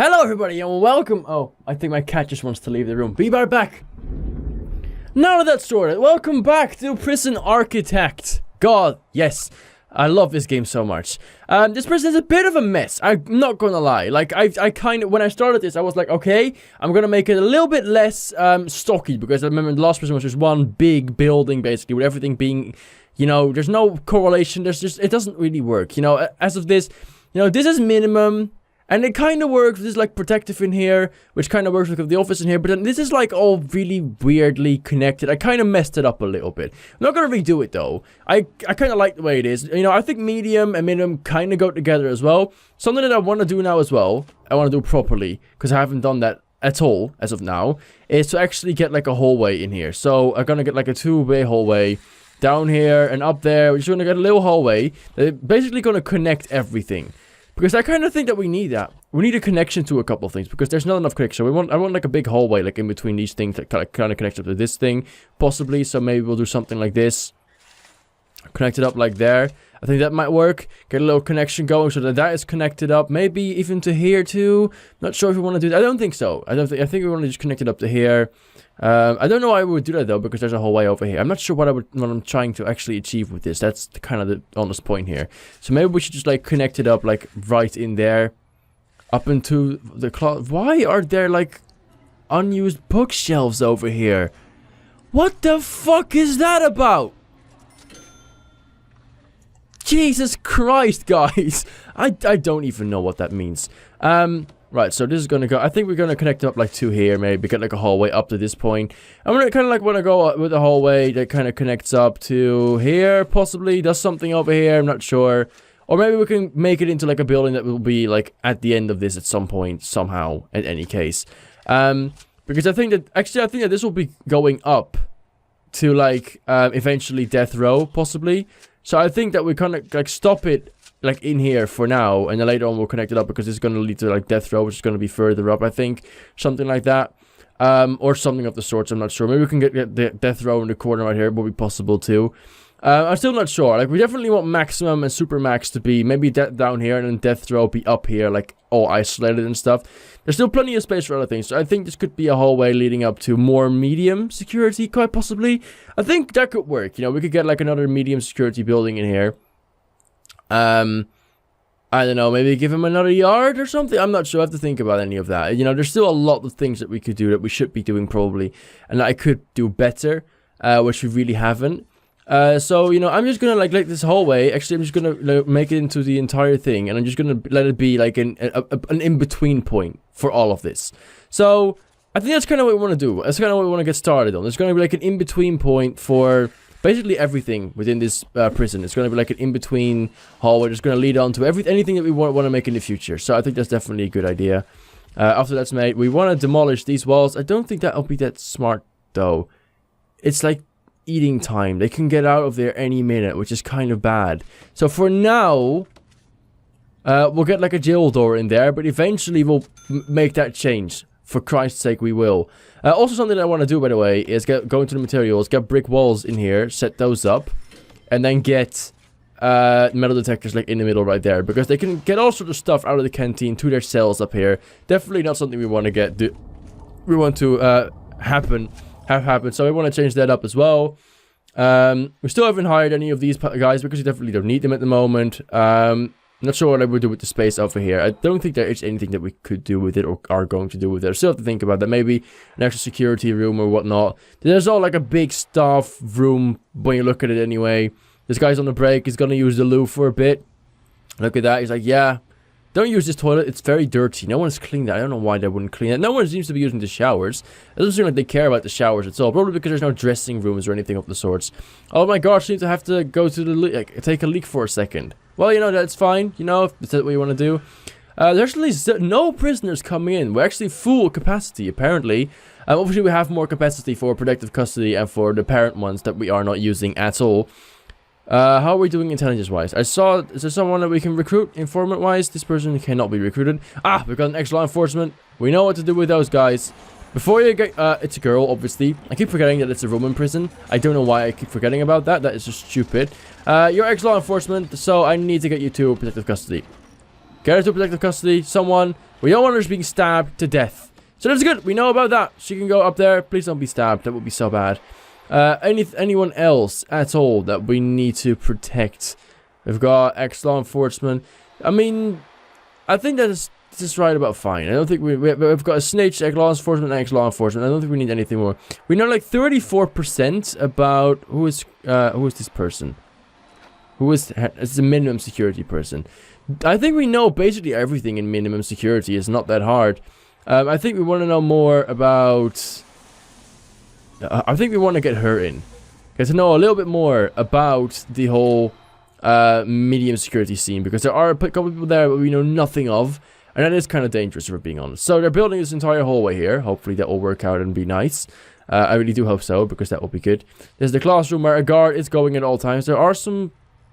Hello everybody and welcome. Oh, I think my cat just wants to leave the room. Be right back. Now that that's sorted, welcome back to Prison Architect. God, yes. I love this game so much. This prison is a bit of a mess. I'm not gonna lie. Like, I kind of, when I started this, I was like, okay, I'm gonna make it a little bit less, stocky, because I remember the last prison was just one big building, basically, with everything being, you know, there's no correlation, it doesn't really work, you know, as of this, you know, this is minimum. And it kind of works, this is like protective in here, which kind of works with the office in here, but then this is like all really weirdly connected. I kind of messed it up a little bit. I'm not going to redo it though. I kind of like the way it is. You know, I think medium and minimum kind of go together as well. Something that I want to do now as well, I want to do properly, because I haven't done that at all as of now, is to actually get like a hallway in here. So I'm going to get like a two-way hallway down here and up there. We're just going to get a little hallway that's basically going to connect everything. Because I kind of think that we need that. We need a connection to a couple of things, because there's not enough connection. I want like a big hallway, like in between these things that kind of connects up to this thing, possibly. So maybe we'll do something like this, connect it up like there. I think that might work. Get a little connection going so that that is connected up. Maybe even to here too. Not sure if we want to do that. I don't think so. I think we want to just connect it up to here. I don't know why we would do that though, because there's a whole way over here. I'm not sure what I'm trying to actually achieve with this. That's kind of the honest point here. So maybe we should just like connect it up like right in there, up into the closet. Why are there like unused bookshelves over here? What the fuck is that about? Jesus Christ, guys. I don't even know what that means. Right, so this is gonna go. I think we're gonna connect up like to here, maybe get like a hallway up to this point. I'm gonna kind of like want to go with the hallway that kind of connects up to here, possibly does something over here. I'm not sure, or maybe we can make it into like a building that will be like at the end of this at some point somehow. In any case, because I think that this will be going up to like eventually death row, possibly. So I think that we kind of like stop it like in here for now, and then later on we'll connect it up, because it's going to lead to like death row, which is going to be further up, I think, something like that, or something of the sorts. I'm not sure. Maybe we can get the death row in the corner right here. It will be possible too. I'm still not sure. Like, we definitely want maximum and super max to be maybe down here, and then death row be up here, like all isolated and stuff. There's still plenty of space for other things, so I think this could be a hallway leading up to more medium security, quite possibly. I think that could work. You know, we could get like another medium security building in here. I don't know, maybe give him another yard or something. I'm not sure. I have to think about any of that. You know, there's still a lot of things that we could do, that we should be doing probably, and that I could do better, which we really haven't. So, you know, I'm just gonna like this hallway. Actually, I'm just gonna like, make it into the entire thing, and I'm just gonna let it be like an in-between point for all of this. So, I think that's kind of what we want to do. That's kind of what we want to get started on. There's gonna be like an in-between point for basically everything within this prison. It's going to be like an in-between hallway. It's going to lead on to anything that we want to make in the future. So I think that's definitely a good idea. After that's made, we want to demolish these walls. I don't think that'll be that smart, though. It's like eating time. They can get out of there any minute, which is kind of bad. So for now, we'll get like a jail door in there, but eventually we'll make that change. For Christ's sake, we will. Also, something that I want to do, by the way, is go into the materials, get brick walls in here, set those up, and then get metal detectors like in the middle right there, because they can get all sorts of stuff out of the canteen to their cells up here. Definitely not something we want to get. We want to have happen. So we want to change that up as well. We still haven't hired any of these guys because we definitely don't need them at the moment. Not sure what I would do with the space over here. I don't think there is anything that we could do with it or are going to do with it. I still have to think about that. Maybe an extra security room or whatnot. There's all like a big staff room when you look at it anyway. This guy's on the break. He's going to use the loo for a bit. Look at that. He's like, yeah, don't use this toilet. It's very dirty. No one's cleaned that. I don't know why they wouldn't clean it. No one seems to be using the showers. It doesn't seem like they care about the showers at all. Probably because there's no dressing rooms or anything of the sorts. Oh my gosh, you need to have to go to the take a leak for a second. Well, you know, that's fine, you know, if that's what you want to do. There's at least no prisoners coming in. We're actually full capacity, apparently. Obviously, we have more capacity for protective custody and for the parent ones that we are not using at all. How are we doing intelligence-wise? I saw, is there someone that we can recruit informant-wise? This person cannot be recruited. Ah, we've got an ex-law enforcement. We know what to do with those guys. Before you get, it's a girl, obviously. I keep forgetting that it's a Roman prison. I don't know why I keep forgetting about that. That is just stupid. You're ex-law enforcement, so I need to get you to protective custody. Get her to protective custody. Someone, We don't want her being stabbed to death. So that's good. We know about that. She can go up there. Please don't be stabbed. That would be so bad. Anyone else at all that we need to protect? We've got ex-law enforcement. I mean, I think this is right about fine. I don't think we've got a snitch, ex-law enforcement, and ex-law enforcement. I don't think we need anything more. We know like 34% about who is this person. It's a minimum security person. I think we know basically everything in minimum security. It's not that hard. I think we want to know more about... I think we want to get her in. Get to know a little bit more about the whole medium security scene. Because there are a couple of people there that we know nothing of. And that is kind of dangerous if we're being honest. So they're building this entire hallway here. Hopefully that will work out and be nice. I really do hope so, because that will be good. There's the classroom where a guard is going at all times. There are some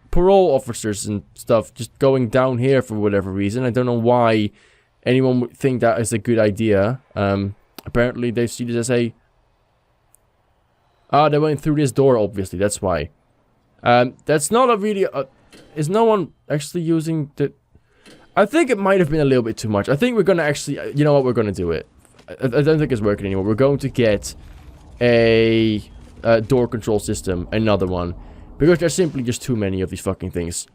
parole officers and stuff just going down here for whatever reason. I don't know why anyone would think that is a good idea. Apparently they see this as a... they went through this door, obviously. That's why. That's not a really... is no one actually using the... I think it might have been a little bit too much. I think we're going to actually... You know what? We're going to do it. I don't think it's working anymore. We're going to get a door control system. Another one. Because there's simply just too many of these fucking things.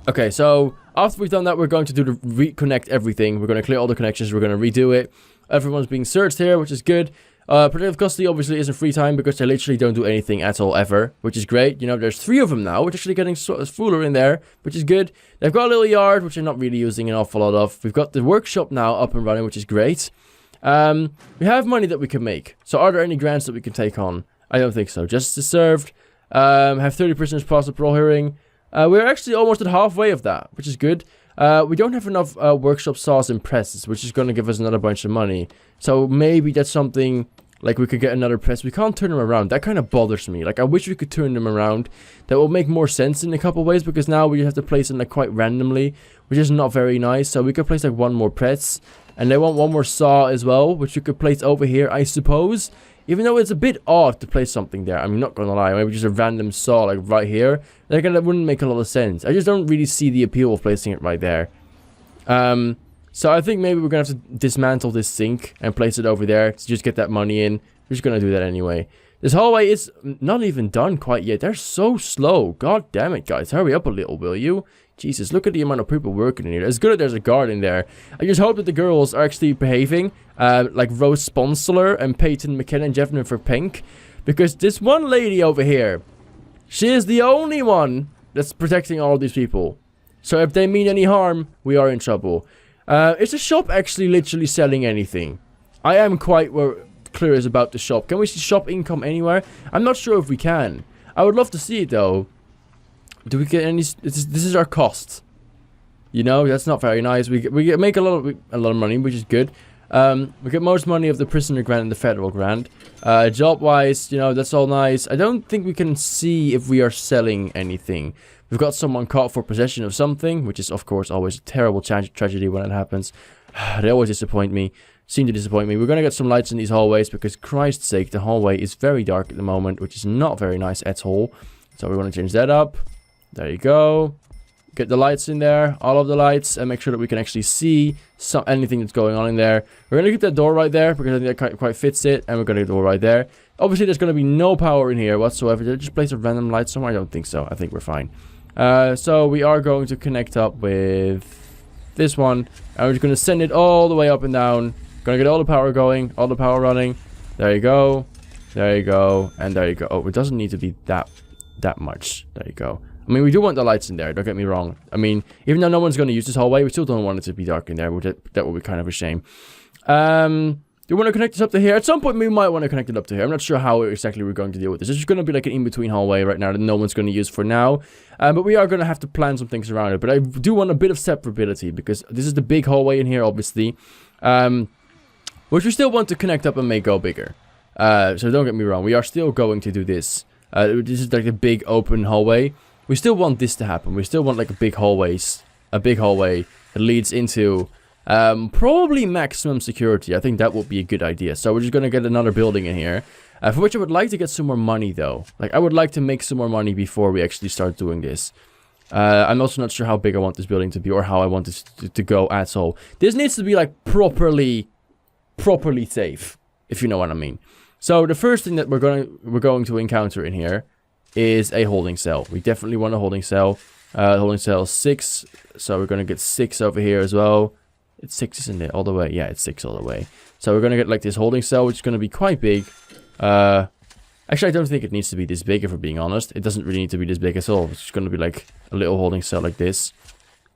Okay, so after we've done that, we're going to do the reconnect everything. We're going to clear all the connections. We're going to redo it. Everyone's being searched here, which is good. Protective custody obviously isn't free time because they literally don't do anything at all ever, which is great. You know, there's 3 of them now, which is actually getting fuller in there, which is good. They've got a little yard, which they're not really using an awful lot of. We've got the workshop now up and running, which is great. We have money that we can make. So are there any grants that we can take on? I don't think so. Justice served. Have 30% possible parole hearing. We're actually almost at halfway of that, which is good. We don't have enough workshop saws and presses, which is going to give us another bunch of money. So maybe that's something, like we could get another press. We can't turn them around. That kind of bothers me. Like I wish we could turn them around. That will make more sense in a couple ways, because now we have to place them like quite randomly, which is not very nice. So we could place like 1 more press. And they want 1 more saw as well, which you could place over here, I suppose. Even though it's a bit odd to place something there. I'm not gonna lie. Maybe just a random saw like right here. Like, that wouldn't make a lot of sense. I just don't really see the appeal of placing it right there. So I think maybe we're gonna have to dismantle this sink and place it over there to just get that money in. We're just gonna do that anyway. This hallway is not even done quite yet. They're so slow. God damn it, guys. Hurry up a little, will you? Jesus, look at the amount of people working in here. It's good that there's a guard in there. I just hope that the girls are actually behaving like Rose Sponsler and Peyton McKenna and Jennifer Pink. Because this one lady over here, she is the only one that's protecting all these people. So if they mean any harm, we are in trouble. Is the shop actually literally selling anything? I am quite curious about the shop. Can we see shop income anywhere? I'm not sure if we can. I would love to see it though. Do we get any? This is our cost. You know, that's not very nice. We make a lot of money, which is good. We get most money of the prisoner grant and the federal grant. Job wise, you know, that's all nice. I don't think we can see if we are selling anything. We've got someone caught for possession of something, which is of course always a terrible tragedy when it happens. They always disappoint me. Seem to disappoint me. We're gonna get some lights in these hallways because, Christ's sake, the hallway is very dark at the moment, which is not very nice at all. So we want to change that up. There you go. Get the lights in there, all of the lights, and make sure that we can actually see anything that's going on in there. We're going to keep that door right there, because I think that quite fits it, and we're going to get the door right there. Obviously, there's going to be no power in here whatsoever. Did I just place a random light somewhere? I don't think so. I think we're fine. So we are going to connect up with this one, and we're just going to send it all the way up and down. Going to get all the power going, all the power running. There you go. There you go. And there you go. Oh, it doesn't need to be that much. There you go. I mean, we do want the lights in there, don't get me wrong. I mean, even though no one's going to use this hallway, we still don't want it to be dark in there. That would be kind of a shame. Do we want to connect this up to here? At some point, we might want to connect it up to here. I'm not sure how exactly we're going to deal with this. It's just going to be like an in-between hallway right now that no one's going to use for now. But we are going to have to plan some things around it. But I do want a bit of separability, because this is the big hallway in here, obviously. Which we still want to connect up and make go bigger. So don't get me wrong. We are still going to do this. This is like the big open hallway. We still want this to happen. We still want like a big hallway that leads into probably maximum security. I think that would be a good idea. So we're just going to get another building in here. For which I would like to get some more money though. Like I would like to make some more money before we actually start doing this. I'm also not sure how big I want this building to be or how I want this to go at all. This needs to be like properly safe, if you know what I mean. So the first thing that we're going to encounter in here is a holding cell. We definitely want a holding cell. Holding cell 6, so we're gonna get 6 over here as well. It's 6, isn't it? All the way. Yeah, it's 6 all the way. So we're gonna get like this holding cell, which is gonna be quite big. Actually, I don't think it needs to be this big, if we're being honest. It doesn't really need to be this big at all. It's just going to be like a little holding cell like this.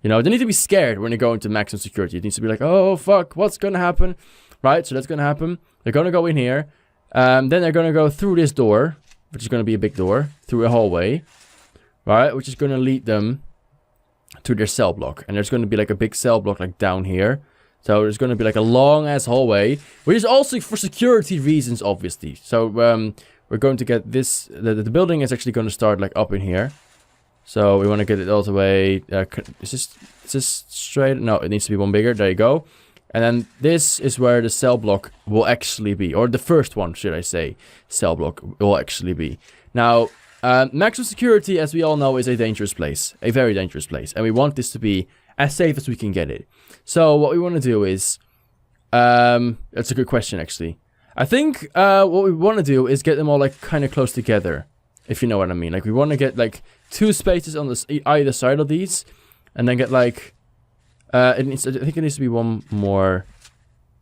You know, they need to be scared when they go into maximum security. It needs to be like, oh, fuck, what's going to happen? Right, so that's going to happen. They're going to go in here. Then they're going to go through this door, which is going to be a big door, through a hallway. Right, which is going to lead them to their cell block. And there's going to be like a big cell block like down here. So there's going to be like a long-ass hallway, which is also for security reasons, obviously. So, we're going to get this, the building is actually going to start like up in here. So we want to get it all the way, is this straight? No, it needs to be one bigger, there you go. And then this is where the cell block will actually be, or the first one, should I say, cell block will actually be. Now, maximum security, as we all know, is a dangerous place, a very dangerous place. And we want this to be as safe as we can get it. So what we want to do is, that's a good question actually. I think what we want to do is get them all like kind of close together, if you know what I mean. Like we want to get like 2 spaces on this either side of these, and then get like I think it needs to be one more.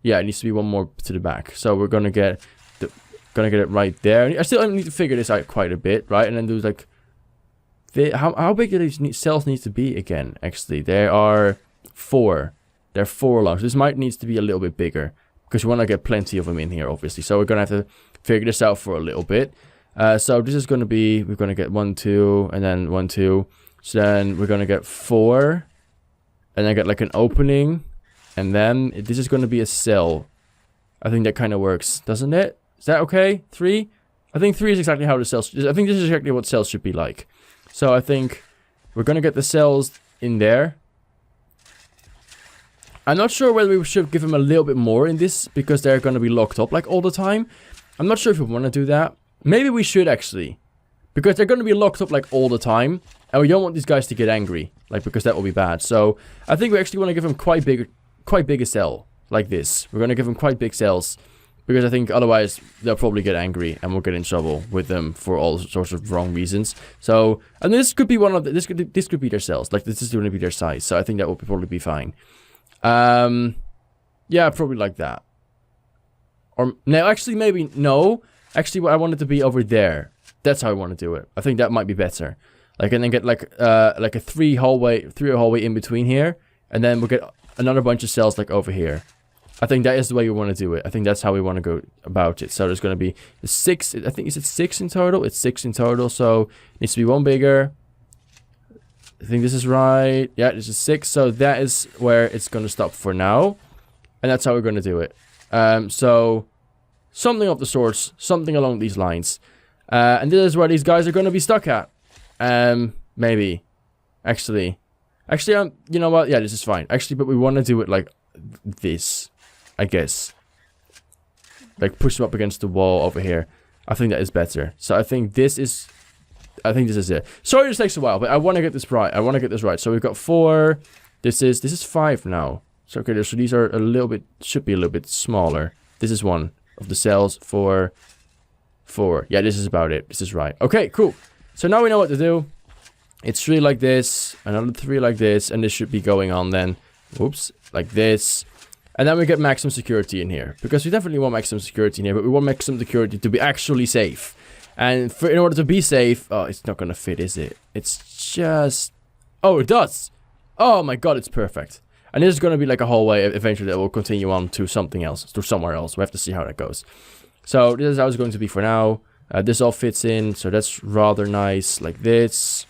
Yeah, it needs to be one more to the back. So we're gonna get it right there. I still need to figure this out quite a bit, right? And then do like how big do these cells need to be again? Actually, there are 4. There are 4 long. So this might needs to be a little bit bigger, because we want to get plenty of them in here, obviously. So we're going to have to figure this out for a little bit. So this is going to be, we're going to get 1, 2, and then 1, 2. So then we're going to get 4. And then get like an opening. And then this is going to be a cell. I think that kind of works, doesn't it? Is that okay? 3? I think 3 is exactly how the cells, I think this is exactly what cells should be like. So I think we're going to get the cells in there. I'm not sure whether we should give them a little bit more in this, because they're going to be locked up like all the time. I'm not sure if we want to do that. Maybe we should actually, because they're going to be locked up like all the time, and we don't want these guys to get angry, like, because that will be bad. So I think we actually want to give them quite big a cell like this. We're going to give them quite big cells, because I think otherwise they'll probably get angry and we'll get in trouble with them for all sorts of wrong reasons. So, and this could be one of the, this could be their cells, like this is going to be their size. So I think that will probably be fine. Yeah, probably like that. Or, no, actually, maybe, no. Actually, what I want it to be over there. That's how I want to do it. I think that might be better. Like, and then get like a 3 hallway in between here. And then we'll get another bunch of cells like over here. I think that is the way we want to do it. I think that's how we want to go about it. So there's going to be 6, I think, is it 6 in total? It's 6 in total, so it needs to be 1 bigger. I think this is right. Yeah, this is 6. So that is where it's going to stop for now. And that's how we're going to do it. So something of the sorts. Something along these lines. And this is where these guys are going to be stuck at. Maybe. Actually, you know what? Yeah, this is fine. Actually, but we want to do it like this, I guess. Like push them up against the wall over here. I think that is better. So I think this is it. Sorry this takes a while, but I want to get this right. So we've got 4. This is 5 now. So okay, so these are a little bit, should be a little bit smaller. This is 1 of the cells. 4. Yeah, this is about it. This is right. Okay, cool. So now we know what to do. It's 3 like this, another 3 like this, and this should be going on then. Whoops, like this. And then we get maximum security in here. Because we definitely want maximum security in here, but we want maximum security to be actually safe. And in order to be safe, oh, it's not gonna fit, is it? It's just, oh, it does. Oh my god, it's perfect. And this is gonna be like a hallway eventually that will continue on to something else, to somewhere else. We have to see how that goes. So this is how it's going to be for now. This all fits in, so that's rather nice. Like this,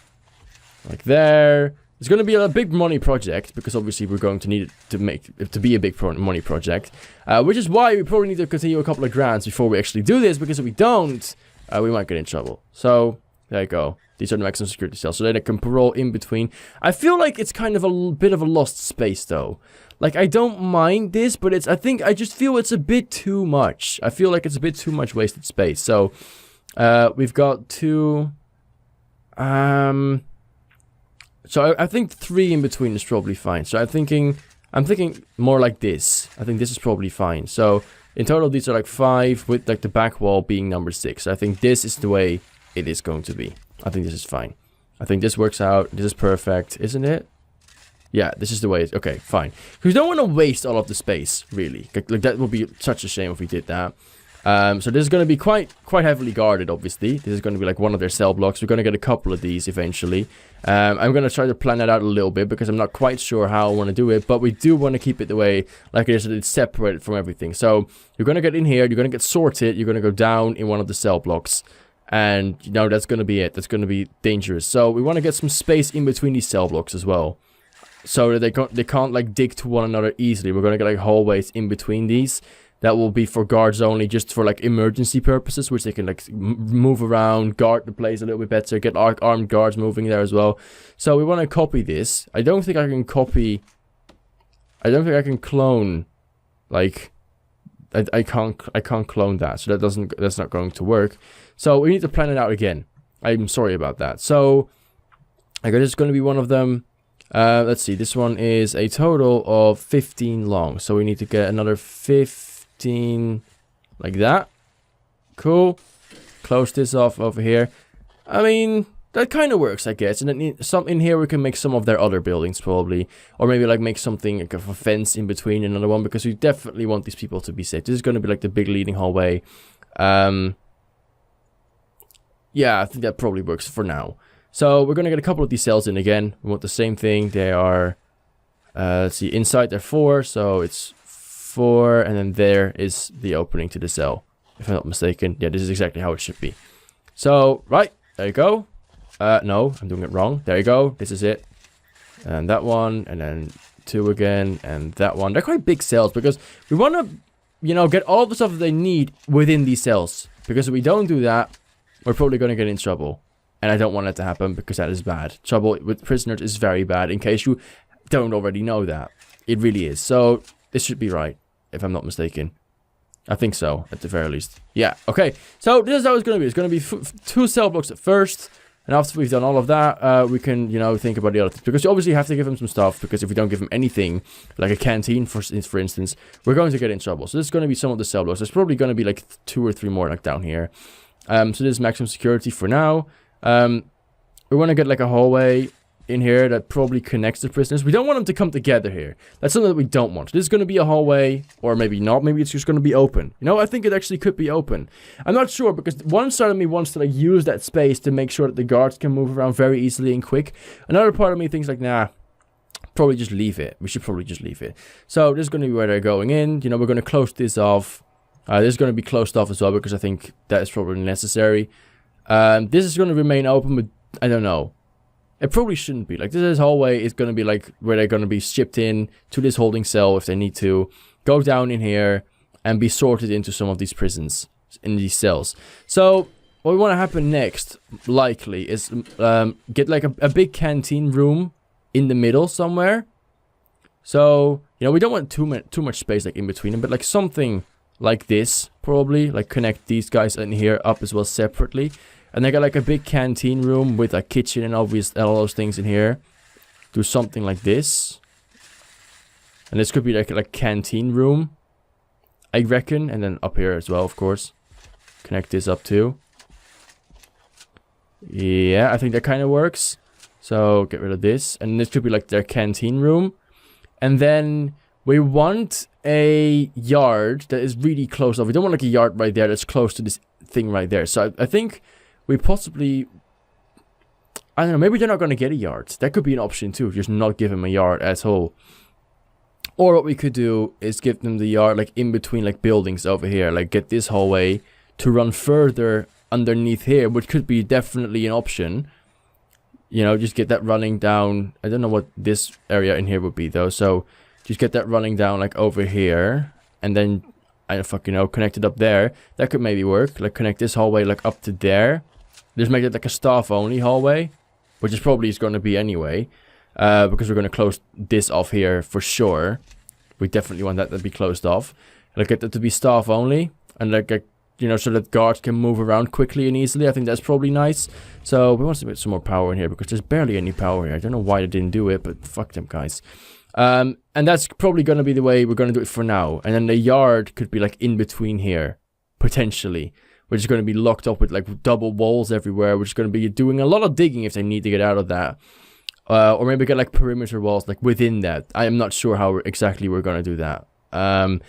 like there. It's going to be a big money project, because obviously we're going to need it to make it to be a big money project. Which is why we probably need to continue a couple of grants before we actually do this, because if we don't, we might get in trouble. So there you go. These are the maximum security cells, so that it can parole in between. I feel like it's kind of a bit of a lost space, though. Like, I don't mind this, but I just feel it's a bit too much. I feel like it's a bit too much wasted space. So, we've got 2, So I think 3 in between is probably fine. So I'm thinking more like this. I think this is probably fine. So in total, these are like 5 with like the back wall being number 6. I think this is the way it is going to be. I think this is fine. I think this works out. This is perfect, isn't it? Yeah, this is the way. Okay, fine. Because we don't want to waste all of the space, really. Like that would be such a shame if we did that. So this is going to be quite heavily guarded, obviously. This is going to be like one of their cell blocks. We're going to get a couple of these eventually. I'm going to try to plan that out a little bit because I'm not quite sure how I want to do it. But we do want to keep it the way like it is, that it's separated from everything. So you're going to get in here. You're going to get sorted. You're going to go down in one of the cell blocks. And, you know, that's going to be it. That's going to be dangerous. So we want to get some space in between these cell blocks as well. So that they can't like dig to one another easily. We're going to get like hallways in between these. That will be for guards only, just for like emergency purposes, which they can like move around, guard the place a little bit better, get armed guards moving there as well. So we want to copy this. I don't think I can clone, like, I can't clone that. So that's not going to work. So we need to plan it out again. I'm sorry about that. So I guess it's going to be one of them. Let's see. This one is a total of 15 long. So we need to get another 15 like that. Cool. Close this off over here. I mean, that kind of works, I guess. And then in here we can make some of their other buildings probably, or maybe like make something like a fence in between another one, because we definitely want these people to be safe. This is going to be like the big leading hallway. Yeah, I think that probably works for now. So we're going to get a couple of these cells in again. We want the same thing. They are, let's see, inside they're 4, so it's 4, and then there is the opening to the cell, if I'm not mistaken. Yeah, this is exactly how it should be. So, right, there you go. No, I'm doing it wrong. There you go. This is it. And that one, and then 2 again, and that one. They're quite big cells because we want to, you know, get all the stuff that they need within these cells. Because if we don't do that, we're probably going to get in trouble. And I don't want that to happen because that is bad. Trouble with prisoners is very bad, in case you don't already know that. It really is. So this should be right, if I'm not mistaken. I think so, at the very least. Yeah, okay. So this is how it's going to be. It's going to be 2 cell blocks at first. And after we've done all of that, we can, you know, think about the other things. Because you obviously have to give them some stuff. Because if we don't give them anything, like a canteen, for instance, we're going to get in trouble. So this is going to be some of the cell blocks. There's probably going to be like 2 or 3 more like down here. So this is maximum security for now. We want to get like a hallway in here that probably connects the prisoners. We don't want them to come together here. That's something that we don't want. This is going to be a hallway, or maybe not. Maybe it's just going to be open. You know, I think it actually could be open. I'm not sure, because one side of me wants to like use that space to make sure that the guards can move around very easily and quick. Another part of me thinks like, nah, probably just leave it. We should probably just leave it. So this is going to be where they're going in. You know, we're going to close this off. This is going to be closed off as well, because I think that is probably necessary. This is going to remain open, but I don't know. It probably shouldn't be. Like, this hallway is going to be like where they're going to be shipped in to this holding cell if they need to. Go down in here and be sorted into some of these prisons, in these cells. So what we want to happen next, likely, is get like a big canteen room in the middle somewhere. So, you know, we don't want too much space like in between them, but like something like this, probably. Like connect these guys in here up as well separately. And they got like a big canteen room with a kitchen and all those things in here. Do something like this. And this could be like a canteen room, I reckon. And then up here as well, of course. Connect this up too. Yeah, I think that kind of works. So get rid of this. And this could be like their canteen room. And then we want a yard that is really close off. We don't want like a yard right there that's close to this thing right there. So I think we possibly, I don't know, maybe they're not going to get a yard. That could be an option too, just not give them a yard at all. Or what we could do is give them the yard like in between like buildings over here. Like get this hallway to run further underneath here, which could be definitely an option. You know, just get that running down. I don't know what this area in here would be though. So just get that running down like over here. And then, I don't fucking know, connect it up there. That could maybe work. Like connect this hallway like up to there. Just make it like a staff only hallway, which is probably going to be anyway, because we're going to close this off here for sure. We definitely want that to be closed off. Like get that to be staff only, and like you know, so that guards can move around quickly and easily. I think that's probably nice. So we want to put some more power in here because there's barely any power here. I don't know why they didn't do it, but fuck them guys. And that's probably going to be the way we're going to do it for now. And then the yard could be like in between here, potentially, which is going to be locked up with like double walls everywhere, which is going to be doing a lot of digging if they need to get out of that. Or maybe get like perimeter walls like within that. I am not sure how exactly we're going to do that. And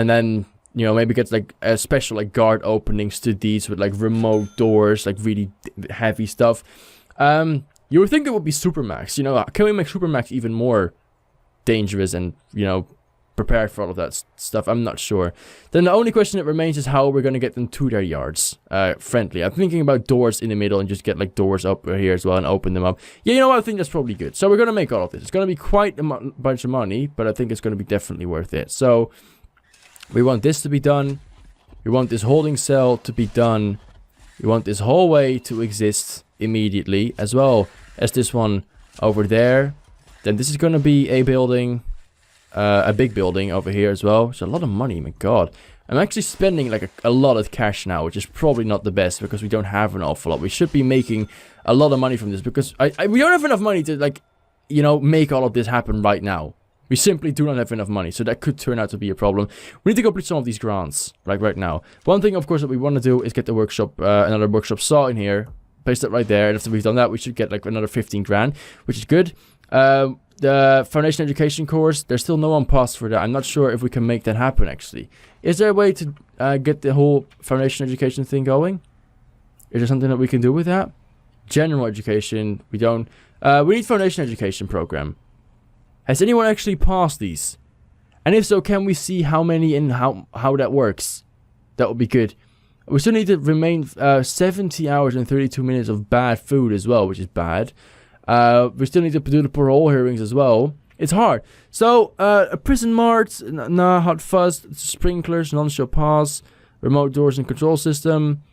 then, you know, maybe get like a special like guard openings to these with like remote doors, like really heavy stuff. You would think it would be Supermax, you know, can we make Supermax even more dangerous and, you know, prepared for all of that stuff? I'm not sure. Then the only question that remains is how we're going to get them to their yards friendly. I'm thinking about doors in the middle and just get like doors up here as well and open them up. Yeah, you know what? I think that's probably good. So we're going to make all of this. It's going to be quite a bunch of money, but I think it's going to be definitely worth it. So we want this to be done. We want this holding cell to be done. We want this hallway to exist immediately as well as this one over there. Then this is going to be a building. A big building over here as well. It's a lot of money, my god. I'm actually spending like a lot of cash now, which is probably not the best because we don't have an awful lot. We should be making a lot of money from this because we don't have enough money to, like, you know, make all of this happen right now. We simply do not have enough money, so that could turn out to be a problem. We need to complete some of these grants, like right now. One thing, of course, that we want to do is get the workshop, another workshop saw in here. Paste it right there, and after we've done that, we should get like another 15 grand, which is good. The foundation education course, there's still no one passed for that. I'm not sure if we can make that happen, actually. Is there a way to get the whole foundation education thing going? Is there something that we can do with that? General education, we don't. We need foundation education program. Has anyone actually passed these? And if so, can we see how many and how that works? That would be good. We still need to remain 70 hours and 32 minutes of bad food as well, which is bad. We still need to do the parole hearings as well. It's hard. So, a prison mart, nah, hot fuzz, sprinklers, non-show pause, remote doors and control system.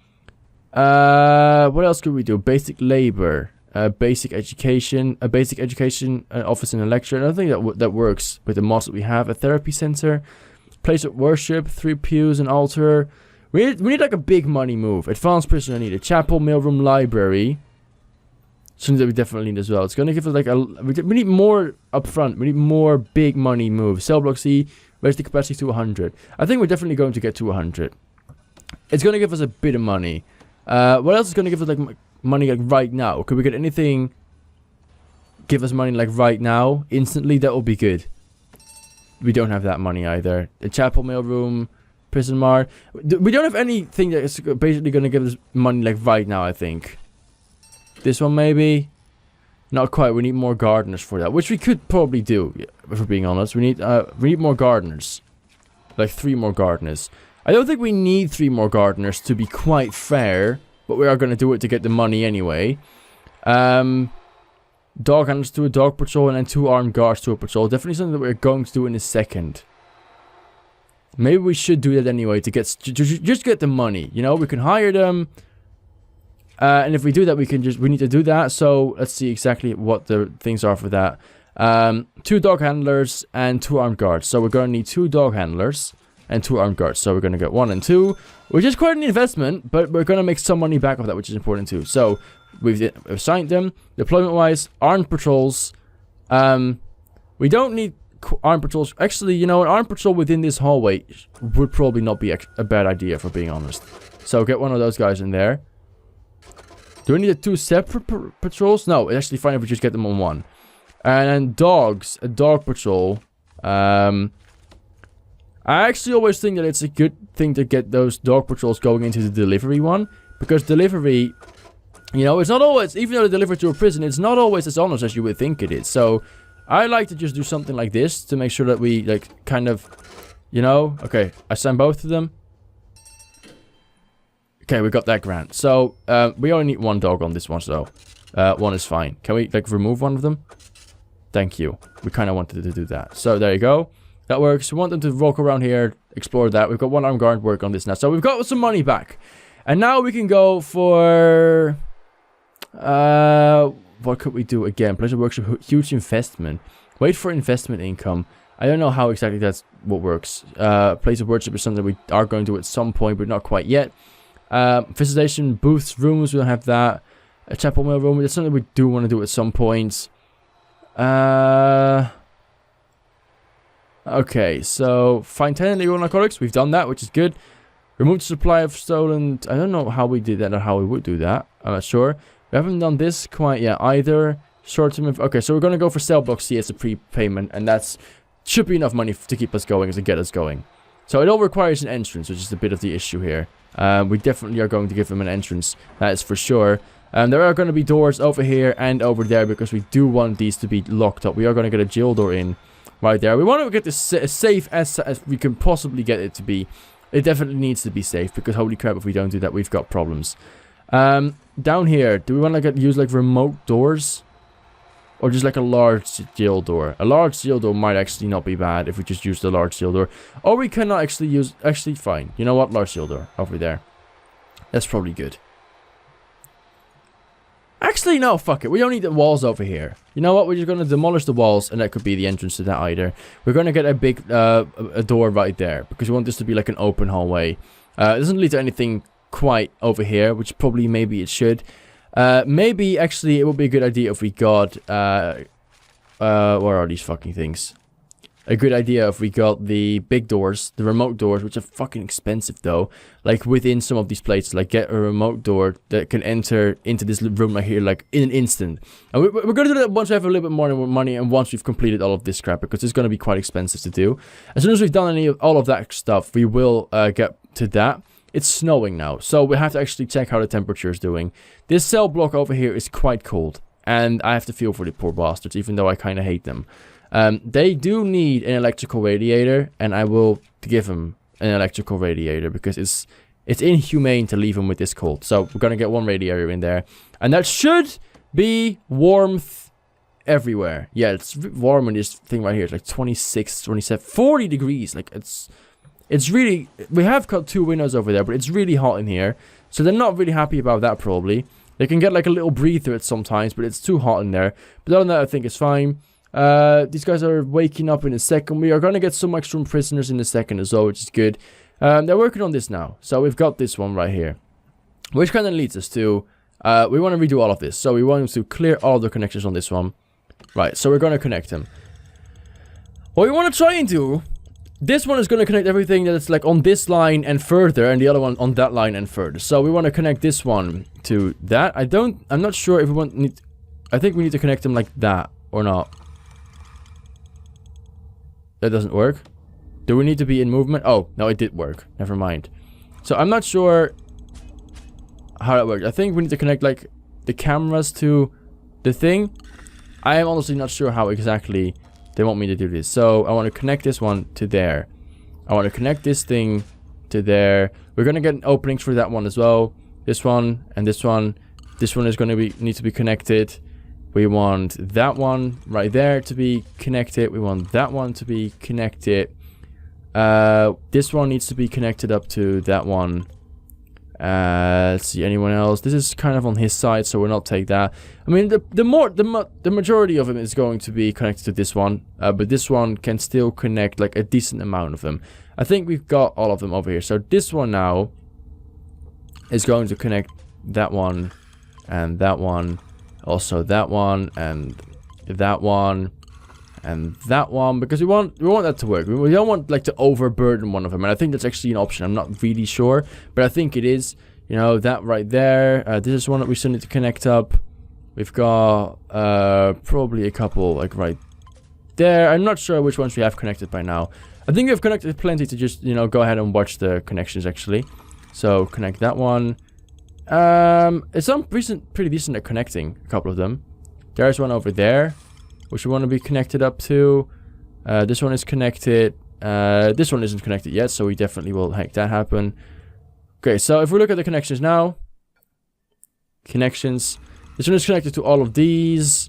What else could we do? Basic labor, basic education, a basic education office and a lecture. And I think that works with the mods that we have. A therapy center, place of worship, 3 pews, an altar. We need like a big money move. Advanced prison, I need a chapel, mailroom, library. Something that we definitely need as well. It's going to give us like we need more upfront. We need more big money moves. Cell block C, raise the capacity to 100. I think we're definitely going to get to 100. It's going to give us a bit of money. What else is going to give us like money like right now? Could we get anything give us money like right now? Instantly, that would be good. We don't have that money either. The chapel, mailroom, prison mart. We don't have anything that is basically going to give us money like right now, I think. This one maybe? Not quite. We need more gardeners for that, which we could probably do, if we're being honest. We need more gardeners. Like 3 more gardeners. I don't think we need 3 more gardeners to be quite fair, but we are going to do it to get the money anyway. Dog handlers to a dog patrol and then 2 armed guards to a patrol. Definitely something that we're going to do in a second. Maybe we should do that anyway to get just get the money. You know, we can hire them. And if we do that, we need to do that. So let's see exactly what the things are for that. 2 dog handlers and 2 armed guards. So we're going to need 2 dog handlers and 2 armed guards. So we're going to get 1 and 2, which is quite an investment, but we're going to make some money back off that, which is important too. So we've assigned them. Deployment-wise, armed patrols. We don't need armed patrols. Actually, you know, an armed patrol within this hallway would probably not be a bad idea, for being honest. So get one of those guys in there. Do we need 2 separate patrols? No, it's actually fine if we just get them on 1. And then dogs, a dog patrol. I actually always think that it's a good thing to get those dog patrols going into the delivery one. Because delivery, you know, it's not always, even though they deliver to a prison, it's not always as honest as you would think it is. So, I like to just do something like this to make sure that we, like, kind of, you know. Okay, I send both of them. Okay, we got that grant. So, we only need 1 dog on this one, so 1 is fine. Can we, like, remove one of them? Thank you. We kind of wanted to do that. So, there you go. That works. We want them to walk around here, explore that. We've got 1 armed guard work on this now. So, we've got some money back. And now we can go for... what could we do again? Place of workshop, huge investment. Wait for investment income. I don't know how exactly that's what works. Place of worship is something we are going to do at some point, but not quite yet. Visitation booths, rooms, we don't have that. A chapel mail room, that's something we do want to do at some point. Okay, so find 10 illegal narcotics. We've done that, which is good. Remove the supply of stolen... I don't know how we did that or how we would do that. I'm not sure. We haven't done this quite yet either. Short-term... Okay, so we're going to go for cell block C as a prepayment, and that's... should be enough money to keep us going, to get us going. So it all requires an entrance, which is a bit of the issue here. We definitely are going to give them an entrance. That is for sure. There are going to be doors over here and over there because we do want these to be locked up. We are going to get a jail door in right there. We want to get this as safe as we can possibly get it to be. It definitely needs to be safe because holy crap, if we don't do that, we've got problems. Down here, do we want to use like remote doors? Or just like a large jail door. A large jail door might actually not be bad if we just use the large jail door. Or we cannot actually use... Actually, fine. You know what? Large jail door over there. That's probably good. Actually, no, fuck it. We don't need the walls over here. You know what? We're just going to demolish the walls, and that could be the entrance to that either. We're going to get a big a door right there, because we want this to be like an open hallway. It doesn't lead to anything quite over here, which probably maybe it should. Maybe, actually, it would be a good idea if we got... where are these fucking things? A good idea if we got the big doors, the remote doors, which are fucking expensive though. Like within some of these places, like get a remote door that can enter into this room right here, like in an instant. And we're gonna do that once we have a little bit more money and once we've completed all of this crap, because it's gonna be quite expensive to do. As soon as we've done all of that stuff, we will get to that. It's snowing now, so we have to actually check how the temperature is doing. This cell block over here is quite cold, and I have to feel for the poor bastards, even though I kind of hate them. They do need an electrical radiator, and I will give them an electrical radiator because it's inhumane to leave them with this cold. So we're gonna get one radiator in there, and that should be warmth everywhere. Yeah, it's warm in this thing right here. It's like 26, 27, 40 degrees. Like it's really... We have got 2 windows over there, but it's really hot in here, so they're not really happy about that probably. They can get like a little breather at sometimes, but it's too hot in there. But other than that, I think it's fine. These guys are waking up in a second. We are going to get some extra prisoners in a second as well, which is good. They're working on this now. So we've got this one right here. Which kind of leads us to... we want to redo all of this. So we want to clear all the connections on this one. Right, so we're going to connect them. What we want to try and do... This one is going to connect everything that's like on this line and further, and the other one on that line and further. So we want to connect this one to that. I'm not sure if we want... I think we need to connect them like that, or not. That doesn't work. Do we need to be in movement? Oh, no, it did work. Never mind. So I'm not sure how that works. I think we need to connect like the cameras to the thing. I am honestly not sure how exactly they want me to do this. So I want to connect this one to there. I want to connect this thing to there. We're going to get openings for that one as well. This one and this one. This one is going to need to be connected. We want that one right there to be connected. We want that one to be connected. This one needs to be connected up to that one. Let's see, anyone else? This is kind of on his side, so we'll not take that. I mean, the majority of them is going to be connected to this one, but this one can still connect like a decent amount of them. I think we've got all of them over here. So this one now is going to connect that one and that one. Also that one and that one and that one, because we want that to work. We don't want like to overburden one of them, and I think that's actually an option. I'm not really sure, but I think it is. You know, that right there. This is one that we still need to connect up. We've got probably a couple like right there. I'm not sure which ones we have connected by now. I think we've connected plenty to just, you know, go ahead and watch the connections actually. So connect that one. It's pretty decent at connecting a couple of them. There's one over there, which we want to be connected up to. This one is connected. This one isn't connected yet, so we definitely will make that happen. Okay, so if we look at the connections now. Connections. This one is connected to all of these.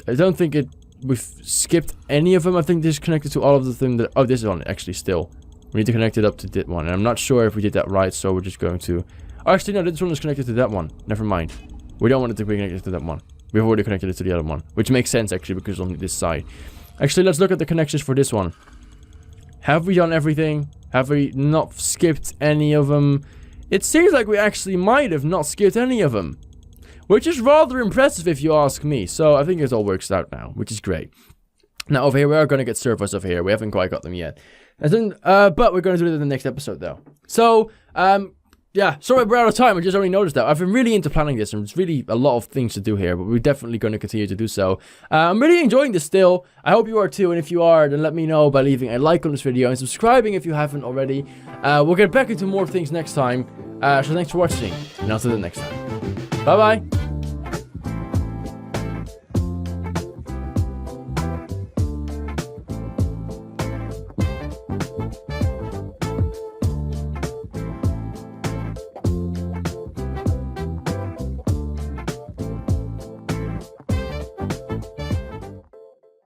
I don't think we've skipped any of them. I think this is connected to all of the things that... Oh, this is on actually still. We need to connect it up to that one. And I'm not sure if we did that right, so we're just going to... Oh, actually, no, this one is connected to that one. Never mind. We don't want it to be connected to that one. We've already connected it to the other one. Which makes sense, actually, because on this side. Actually, let's look at the connections for this one. Have we done everything? Have we not skipped any of them? It seems like we actually might have not skipped any of them. Which is rather impressive if you ask me. So I think it all works out now, which is great. Now over here, we are going to get servos over here. We haven't quite got them yet. And then, but we're going to do it in the next episode though. So, yeah, sorry we're out of time. I just already noticed that. I've been really into planning this, and it's really a lot of things to do here, but we're definitely going to continue to do so. I'm really enjoying this still. I hope you are too, and if you are, then let me know by leaving a like on this video and subscribing if you haven't already. We'll get back into more things next time. So thanks for watching, and I'll see you next time. Bye-bye.